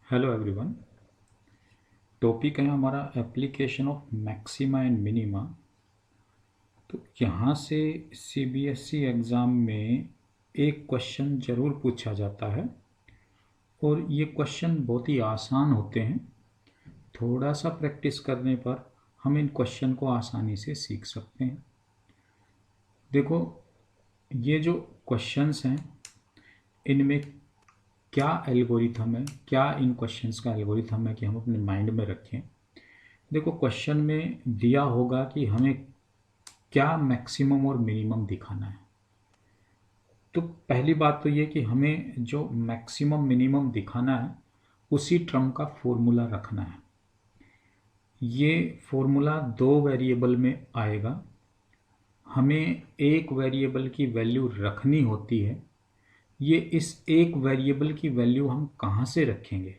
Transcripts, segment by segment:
Hello everyone. Topic है हमारा application of maxima and minima. तो यहाँ से सीबीएसई एग्ज़ाम में एक क्वेश्चन ज़रूर पूछा जाता है और ये क्वेश्चन बहुत ही आसान होते हैं। थोड़ा सा प्रैक्टिस करने पर हम इन क्वेश्चन को आसानी से सीख सकते हैं। देखो, ये जो क्वेश्चंस हैं इनमें क्या एल्गोरिथम है, क्या इन क्वेश्चंस का एल्गोरिथम है कि हम अपने माइंड में रखें। देखो, क्वेश्चन में दिया होगा कि हमें क्या मैक्सिमम और मिनिमम दिखाना है। तो पहली बात तो ये कि हमें जो मैक्सिमम मिनिमम दिखाना है उसी टर्म का फॉर्मूला रखना है। ये फॉर्मूला दो वेरिएबल में आएगा। हमें एक वेरिएबल की वैल्यू रखनी होती है। ये इस एक वेरिएबल की वैल्यू हम कहाँ से रखेंगे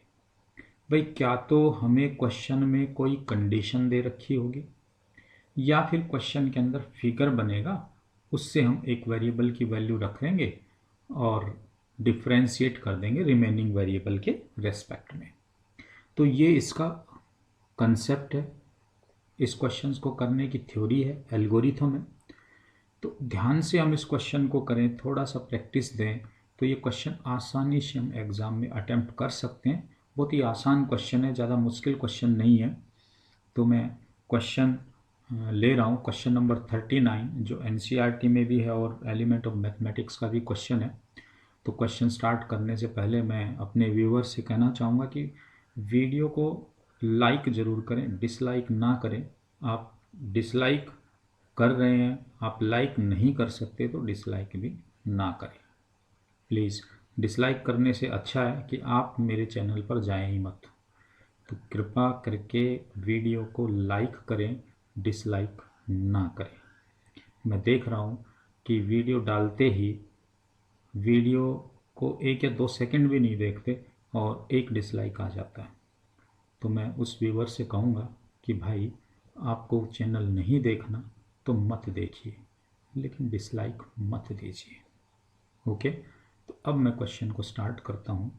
भाई? क्या तो हमें क्वेश्चन में कोई कंडीशन दे रखी होगी या फिर क्वेश्चन के अंदर फिगर बनेगा, उससे हम एक वेरिएबल की वैल्यू रख लेंगे और डिफ्रेंशिएट कर देंगे रिमेनिंग वेरिएबल के रेस्पेक्ट में। तो ये इसका कंसेप्ट है, इस क्वेश्चन को करने की थ्योरी है, एल्गोरिथम है। तो ध्यान से हम इस क्वेश्चन को करें, थोड़ा सा प्रैक्टिस दें तो ये क्वेश्चन आसानी से हम एग्ज़ाम में अटेम्प्ट कर सकते हैं। बहुत ही आसान क्वेश्चन है, ज़्यादा मुश्किल क्वेश्चन नहीं है। तो मैं क्वेश्चन ले रहा हूँ, क्वेश्चन नंबर 39 जो एनसीईआरटी में भी है और एलिमेंट ऑफ मैथमेटिक्स का भी क्वेश्चन है। तो क्वेश्चन स्टार्ट करने से पहले मैं अपने व्यूअर्स से कहना चाहूँगा कि वीडियो को लाइक ज़रूर करें, डिसलाइक ना करें। आप डिसलाइक कर रहे हैं, आप लाइक नहीं कर सकते तो डिसलाइक भी ना करें प्लीज़। डिसलाइक करने से अच्छा है कि आप मेरे चैनल पर जाएं ही मत। तो कृपा करके वीडियो को लाइक करें, डिसलाइक ना करें। मैं देख रहा हूँ कि वीडियो डालते ही वीडियो को 1 या 2 सेकंड भी नहीं देखते और एक डिसलाइक आ जाता है। तो मैं उस व्यूवर से कहूँगा कि भाई, आपको चैनल नहीं देखना तो मत देखिए, लेकिन डिसलाइक मत दीजिए। ओके, तो अब मैं क्वेश्चन को स्टार्ट करता हूँ।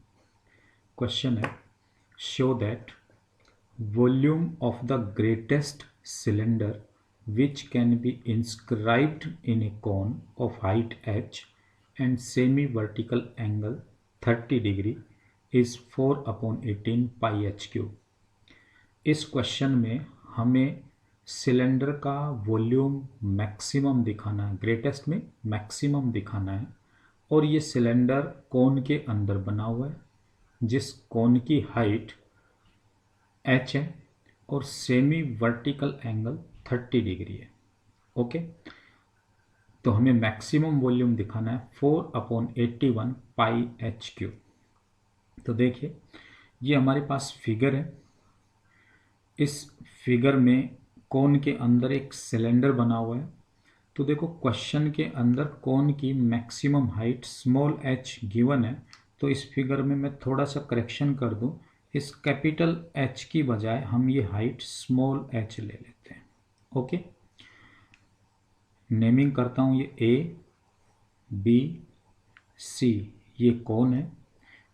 क्वेश्चन है, show that volume of the greatest cylinder which can be inscribed in a cone of height h and semi-vertical angle 30 degree is 4/18 pi h cube। इस क्वेश्चन में हमें सिलेंडर का वॉल्यूम मैक्सिमम दिखाना है, greatest में maximum दिखाना है, और ये सिलेंडर कोन के अंदर बना हुआ है जिस कोन की हाइट एच है और सेमी वर्टिकल एंगल 30 डिग्री है। ओके, तो हमें मैक्सिमम वॉल्यूम दिखाना है 4/81 पाई एच क्यूब। तो देखिए, ये हमारे पास फिगर है। इस फिगर में कोन के अंदर एक सिलेंडर बना हुआ है। तो देखो, क्वेश्चन के अंदर कोन की maximum height small H given है। तो इस फिगर में मैं थोड़ा सा करेक्शन कर दूं, इस कैपिटल एच की बजाय हम ये हाइट स्मॉल एच ले लेते हैं। ओके, नेमिंग करता हूं, ये ए बी सी ये कोन है,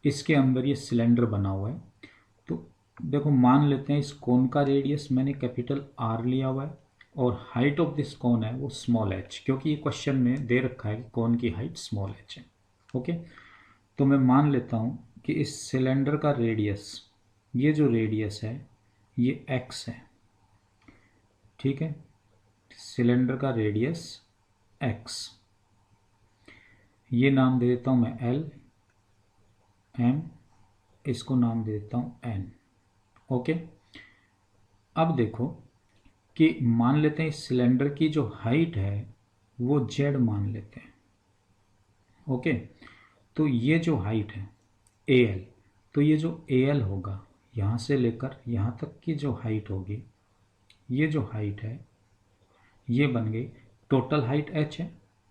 इसके अंदर ये सिलेंडर बना हुआ है। तो देखो, मान लेते हैं इस कोन का रेडियस मैंने कैपिटल आर लिया हुआ है और हाइट ऑफ दिस कोन है वो स्मॉल एच, क्योंकि ये क्वेश्चन में दे रखा है कि कोन की हाइट स्मॉल एच है। ओके, तो मैं मान लेता हूँ कि इस सिलेंडर का रेडियस, ये जो रेडियस है ये एक्स है। ठीक है, सिलेंडर का रेडियस एक्स, ये नाम दे देता हूँ मैं एल एम, इसको नाम दे देता हूँ एन। ओके, अब देखो कि मान लेते हैं इस सिलेंडर की जो हाइट है वो जेड मान लेते हैं। ओके, तो ये जो हाइट है ए एल, तो ये जो ए एल होगा यहाँ से लेकर यहाँ तक की जो हाइट होगी, ये जो हाइट है ये बन गई टोटल हाइट एच है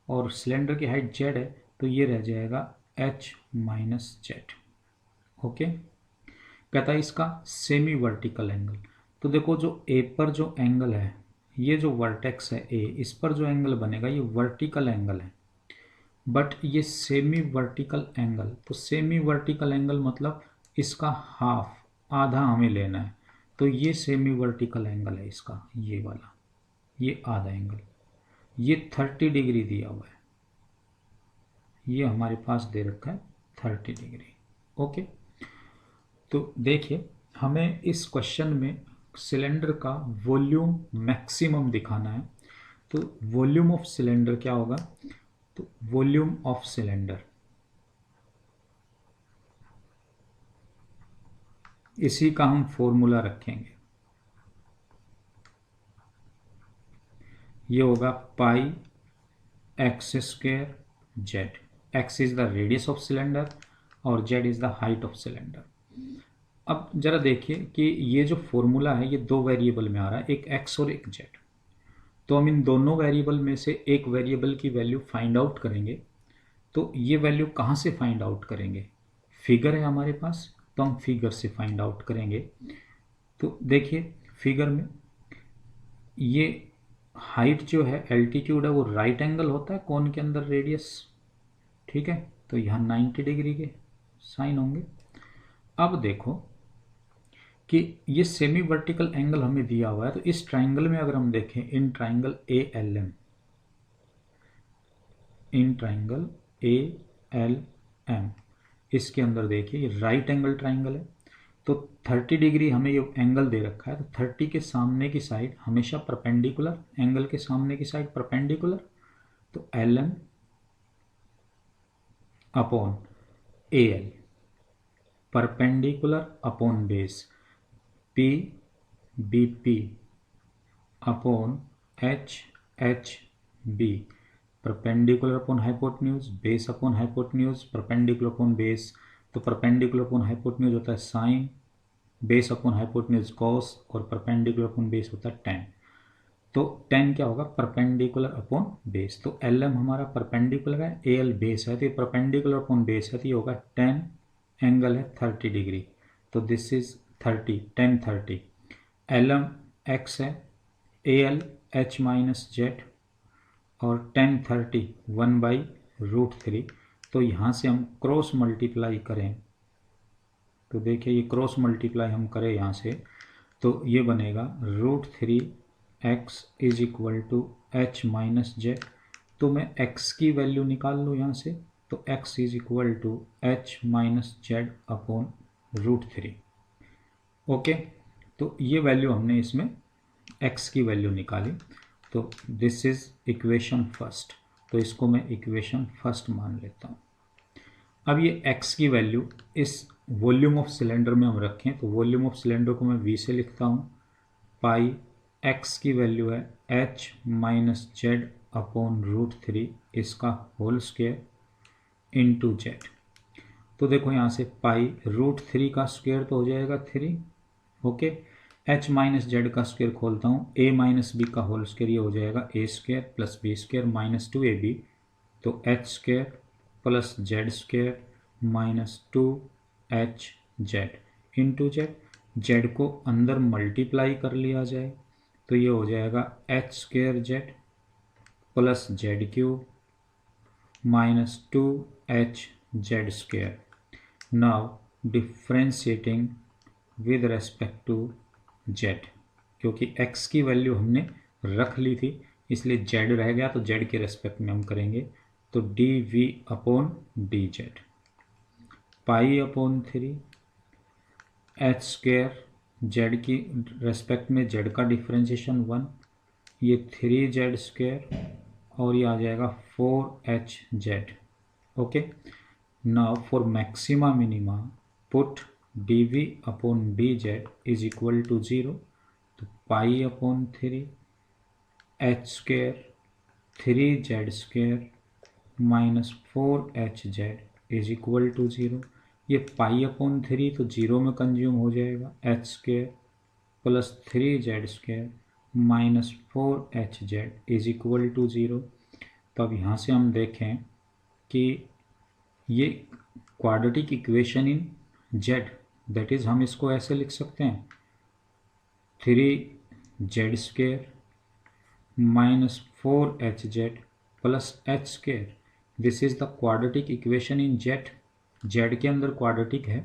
और सिलेंडर की हाइट जेड है, तो ये रह जाएगा एच माइनस जेड। ओके, कहता है इसका सेमी वर्टिकल एंगल। तो देखो, जो ए पर जो एंगल है, ये जो वर्टेक्स है ए, इस पर जो एंगल बनेगा ये वर्टिकल एंगल है, बट ये सेमी वर्टिकल एंगल। तो सेमी वर्टिकल एंगल मतलब इसका हाफ, आधा हमें लेना है। तो ये सेमी वर्टिकल एंगल है इसका, ये वाला, ये आधा एंगल, ये 30 डिग्री दिया हुआ है, ये हमारे पास दे रखा है 30 डिग्री। ओके, तो देखिए हमें इस क्वेश्चन में सिलेंडर का वॉल्यूम मैक्सिमम दिखाना है। तो वॉल्यूम ऑफ सिलेंडर क्या होगा, तो वॉल्यूम ऑफ सिलेंडर, इसी का हम फॉर्मूला रखेंगे, ये होगा pi x square z. X is the radius of cylinder और z is the height of cylinder. अब जरा देखिए कि ये जो फॉर्मूला है ये दो वेरिएबल में आ रहा है, एक एक्स और एक जेड। तो हम इन दोनों वेरिएबल में से एक वेरिएबल की वैल्यू फाइंड आउट करेंगे। तो ये वैल्यू कहाँ से फाइंड आउट करेंगे, फिगर है हमारे पास, तो हम फिगर से फाइंड आउट करेंगे। तो देखिए फिगर में ये हाइट जो है, एल्टीट्यूड है, वो राइट एंगल होता है कोन के अंदर रेडियस, ठीक है। तो यहाँ 90 डिग्री के साइन होंगे। अब देखो कि ये सेमी वर्टिकल एंगल हमें दिया हुआ है, तो इस ट्राइंगल में अगर हम देखें, in triangle ALM, in triangle ALM, इसके अंदर देखिए ये राइट एंगल ट्राइंगल है। तो 30 डिग्री हमें ये एंगल दे रखा है, तो 30 के सामने की साइड हमेशा परपेंडिकुलर, एंगल के सामने की साइड परपेंडिकुलर। तो LM upon AL, perpendicular upon base, BP upon HB, perpendicular upon hypotenuse, base upon hypotenuse, perpendicular upon base. तो परपेंडिकुलर अपॉन हाइपोटेन्यूज होता है sine, base upon hypotenuse cos, और perpendicular upon base होता है tan. तो tan क्या होगा, perpendicular upon base. तो LM हमारा परपेंडिकुलर है, AL बेस है, तो ये परपेंडिकुलर अपॉन बेस है, तो ये होगा 10, एंगल है 30 डिग्री। तो दिस इज 30, 10 30। LM x है, AL H माइनस जेड, और 10 30 1/√3। तो यहाँ से हम क्रॉस मल्टीप्लाई करें, तो देखिए ये क्रॉस मल्टीप्लाई हम करें यहाँ से, तो ये बनेगा √3x is equal to H minus Z. तो मैं x की वैल्यू निकाल लूँ यहाँ से, तो x is equal to H minus Z upon √3। Okay, तो ये वैल्यू हमने इसमें x की वैल्यू निकाली। तो दिस इज इक्वेशन फर्स्ट, तो इसको मैं इक्वेशन फर्स्ट मान लेता हूँ। अब ये x की वैल्यू इस वॉल्यूम ऑफ सिलेंडर में हम रखें, तो वॉल्यूम ऑफ सिलेंडर को मैं v से लिखता हूँ, पाई x की वैल्यू है h माइनस जेड अपॉन √3, इसका होल स्क्वायर इंटू जेड। तो देखो यहाँ से पाई √3 का स्क्वायर तो हो जाएगा 3, ओके। h माइनस जेड का स्क्वायर खोलता हूँ, a माइनस बी का होल स्क्वायर, ये हो जाएगा a square plus B square minus 2ab। तो h square plus Z square minus 2h Z into Z. Z को अंदर मल्टीप्लाई कर लिया जाए, तो ये हो जाएगा h square Z plus Z cube minus 2h Z square. Now differentiating with respect to Z, क्योंकि x की वैल्यू हमने रख ली थी इसलिए z रह गया, तो z के रेस्पेक्ट में हम करेंगे। तो dv upon D Z, pi upon 3 h square, z की रेस्पेक्ट में z का डिफ्रेंशिएशन 1, ये 3z स्क्वायर, और ये आ जाएगा 4hz। Okay, now for maxima minima put dv upon dz is equal to 0। तो pi upon 3 h square 3z square minus 4hz is equal to 0। ये पाई अपॉन 3 तो 0 में कंज्यूम हो जाएगा, h square plus 3z square minus 4hz is equal to 0। तो अब यहाँ से हम देखें कि ये quadratic equation in z, that is हम इसको ऐसे लिख सकते हैं 3z square minus 4hz plus h square. This is the quadratic equation in z, z के अंदर क्वाड्रेटिक है।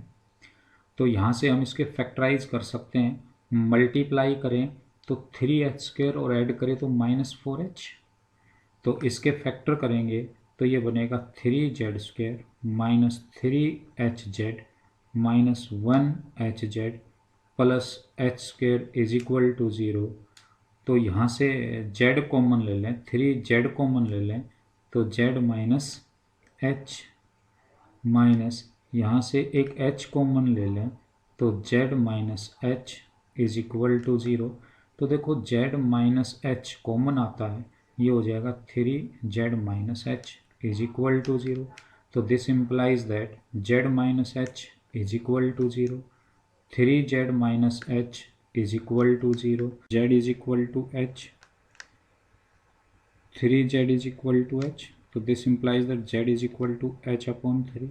तो यहाँ से हम इसके फैक्टराइज कर सकते हैं। मल्टीप्लाई करें तो 3h² और ऐड करें तो -4h। तो इसके फैक्टर करेंगे तो ये बनेगा 3z² minus 3hz minus 1hz plus h² is equal to 0। तो यहाँ से z कॉमन ले लें, 3z कॉमन ले लें तो z माइनस h माइनस यहाँ से एक h कॉमन ले लें तो z minus h is equal to 0। तो देखो z माइनस h कॉमन आता है, ये हो जाएगा 3z minus h is equal to 0। तो this implies that z minus h is equal to 0, 3z minus h is equal to 0, z is equal to h, 3z is equal to h। तो this implies that z is equal to h upon 3,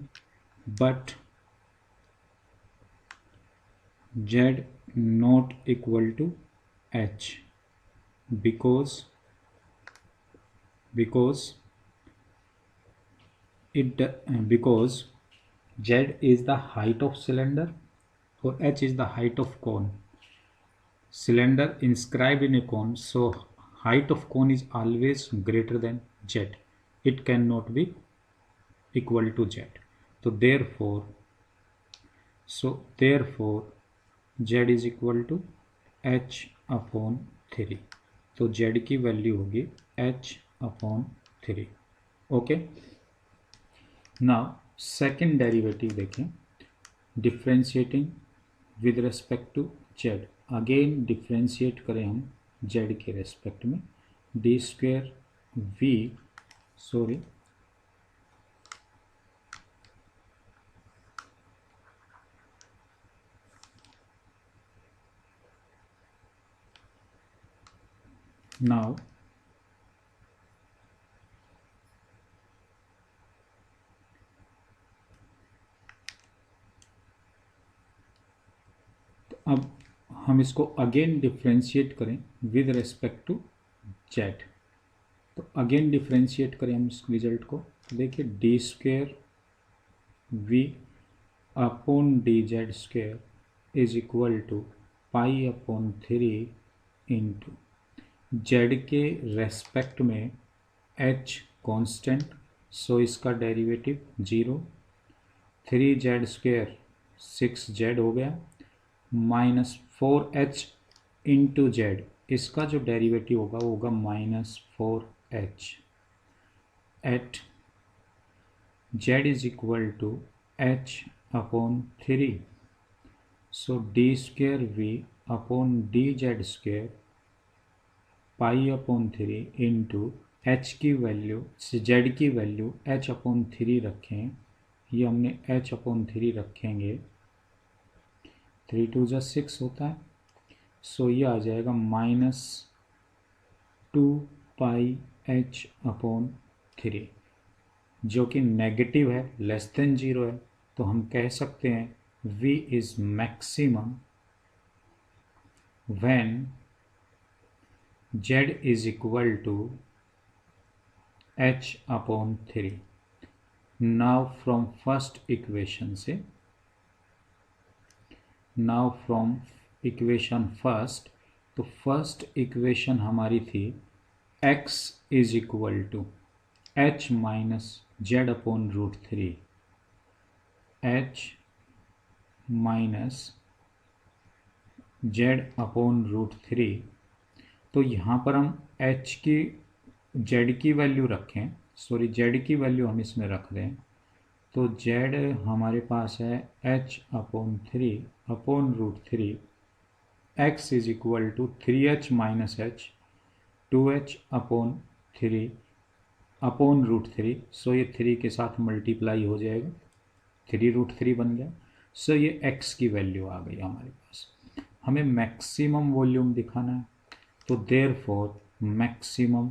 but z not equal to h because z is the height of cylinder or h is the height of cone. Cylinder inscribed in a cone, so height of cone is always greater than z. It cannot be equal to z. So therefore z is equal to h upon 3। तो z की value होगी h upon 3। Okay, now second derivative देखें, differentiating with respect to z। Again differentiate करें हम z के respect में, now अब हम इसको अगेन डिफ्रेंशिएट करें विद रेस्पेक्ट टू z। तो अगेन डिफ्रेंशिएट करें हम इस रिजल्ट को, देखिए d² upon dz² is equal to pi upon 3 into z के रेस्पेक्ट में h कांस्टेंट, सो इसका डेरिवेटिव 0, 3z² 6z हो गया, माइनस 4h इंटू z, इसका जो डेरिवेटिव होगा वो होगा -4h at z is equal to h upon 3। So d² upon dz² upon upon 3 into h की वैल्यू, z की वैल्यू h अपॉन 3 रखें, ये हमने h अपॉन 3 रखेंगे, 3 2 जा 6 होता है, सो ये आ जाएगा -2πh अपॉन 3, जो कि नेगेटिव है, लेस देन 0 है। तो हम कह सकते हैं v is maximum when z is equal to h upon 3। Now from first equation से, नाउ फ्रॉम इक्वेशन फर्स्ट, तो फर्स्ट इक्वेशन हमारी थी x is equal to h minus Z upon √3, h minus Z upon √3। तो यहाँ पर हम h की z की वैल्यू रखें, सॉरी z की वैल्यू हम इसमें रख दें, तो z हमारे पास है h upon 3 upon √3, x is equal to 3h minus h, 2h upon 3 upon √3। So ये 3 के साथ मल्टीप्लाई हो जाएगा, 3√3 बन गया। सो ये x की वैल्यू आ गई हमारे पास। हमें मैक्सिमम वॉल्यूम दिखाना है, तो देयरफॉर मैक्सिमम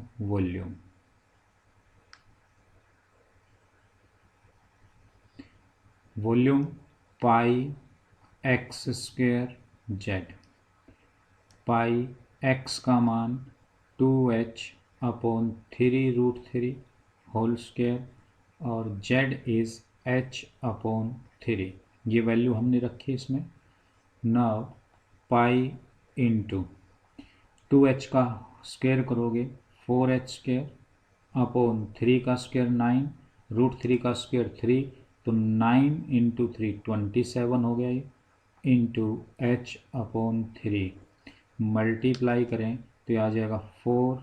वॉल्यूम पाई x² z, पाई x का मान 2h अपॉन 3√3 होल स्क्वायर और z इज h अपॉन 3। ये वैल्यू हमने रखी इसमें। नाउ पाई इंटू 2h का स्क्वायर करोगे 4h स्क्वायर अपॉन 3 का स्क्वायर 9, √3 का स्क्वायर 3, तो 9 इंटू 3 27 हो गया ये, इंटू h अपॉन 3 मल्टीप्लाई करें तो ये आ जाएगा 4